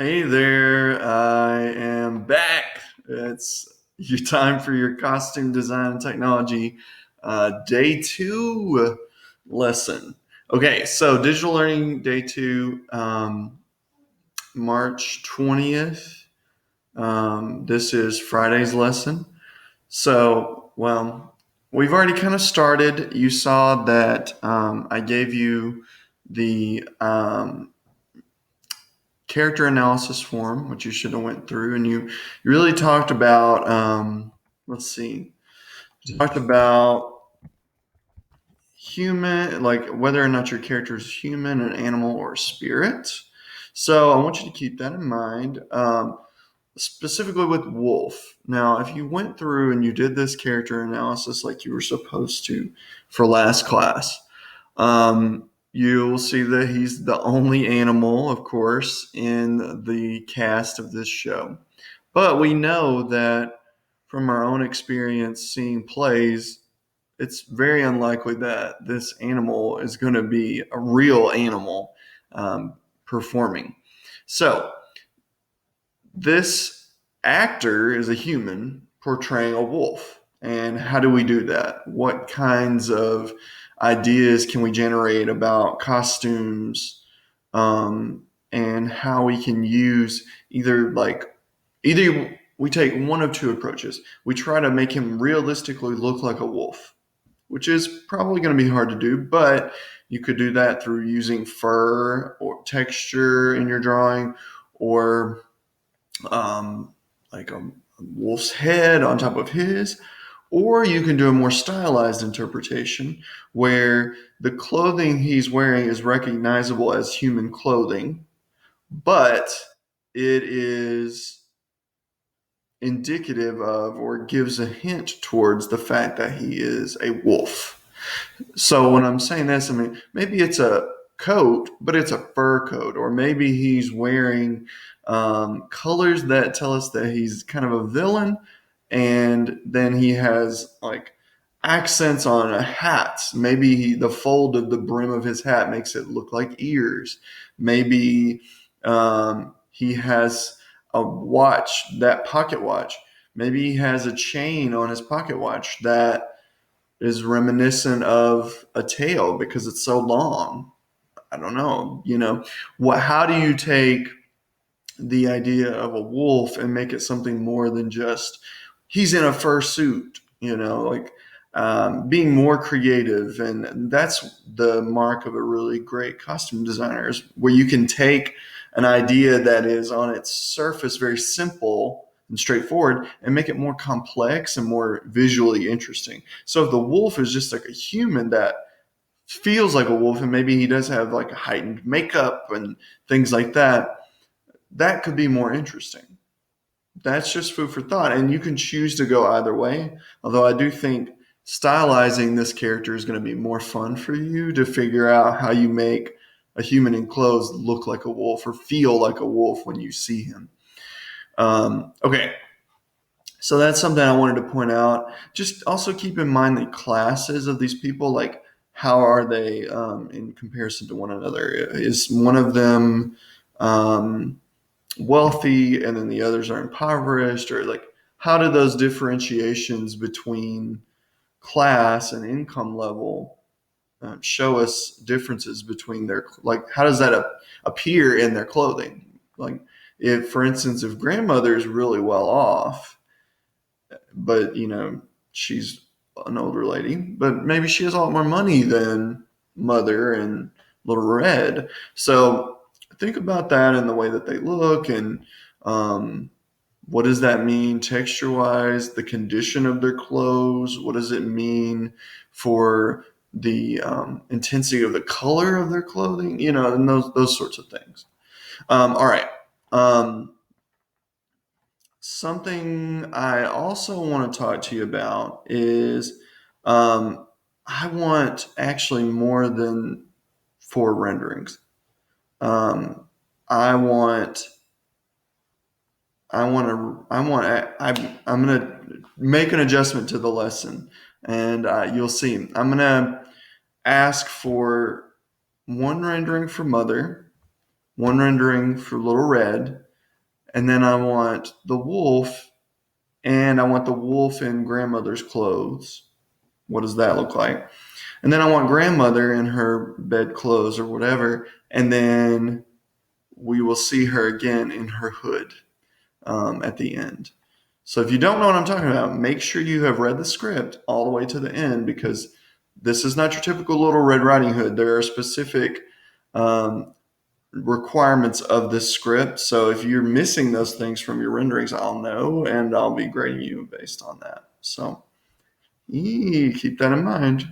Hey there, I am back. It's your time for your costume design and technology day two lesson. Okay, so digital learning day two, March 20th. This is Friday's lesson. We've already kind of started. You saw that I gave you the character analysis form, which you should have went through, and you really talked about. Let's see, you talked about human, like whether or not your character is human, an animal, or a spirit. So I want you to keep that in mind. Specifically with wolf. Now, if you went through and you did this character analysis like you were supposed to for last class, you'll see that he's the only animal, of course, in the cast of this show. But we know that from our own experience seeing plays, it's very unlikely that this animal is going to be a real animal performing. So, this actor is a human portraying a wolf. And how do we do that? What kinds of ideas can we generate about costumes, and how we can use either we take one of two approaches. We try to make him realistically look like a wolf, which is probably going to be hard to do, but you could do that through using fur or texture in your drawing, or like a wolf's head on top of his, or you can do a more stylized interpretation where the clothing he's wearing is recognizable as human clothing, but it is indicative of or gives a hint towards the fact that he is a wolf. So when I'm saying this, I mean, maybe it's a coat, but it's a fur coat, or maybe he's wearing colors that tell us that he's kind of a villain, and then he has like accents on a hat. Maybe the fold of the brim of his hat makes it look like ears. Maybe he has a watch, that pocket watch. Maybe he has a chain on his pocket watch that is reminiscent of a tail because it's so long. I don't know. How do you take the idea of a wolf and make it something more than just he's in a fur suit? Being more creative, and that's the mark of a really great costume designer, is where you can take an idea that is on its surface very simple and straightforward and make it more complex and more visually interesting. So if the wolf is just like a human that feels like a wolf, and maybe he does have like a heightened makeup and things like that, that could be more interesting. That's just food for thought, and you can choose to go either way. Although I do think stylizing this character is going to be more fun for you to figure out how you make a human in clothes look like a wolf or feel like a wolf when you see him. Okay, so that's something I wanted to point out. Just also keep in mind the classes of these people, like how are they in comparison to one another? Is one of them wealthy and then the others are impoverished, or like how do those differentiations between class and income level show us differences between their, like how does that appear in their clothing? Like, if for instance, if grandmother is really well off, but she's an older lady, but maybe she has a lot more money than mother and little red. So think about that in the way that they look, and what does that mean texture wise, the condition of their clothes, what does it mean for the intensity of the color of their clothing, and those sorts of things. All right. Something I also want to talk to you about is, I want actually more than four renderings. Um, I want, I'm going to make an adjustment to the lesson, and you'll see. I'm going to ask for one rendering for mother, one rendering for little red, and then I want the wolf, and I want the wolf in grandmother's clothes. What does that look like? And then I want grandmother in her bed clothes or whatever, and then we will see her again in her hood at the end. So if you don't know what I'm talking about, make sure you have read the script all the way to the end, because this is not your typical Little Red Riding Hood. There are specific requirements of this script. So if you're missing those things from your renderings, I'll know, and I'll be grading you based on that. So keep that in mind.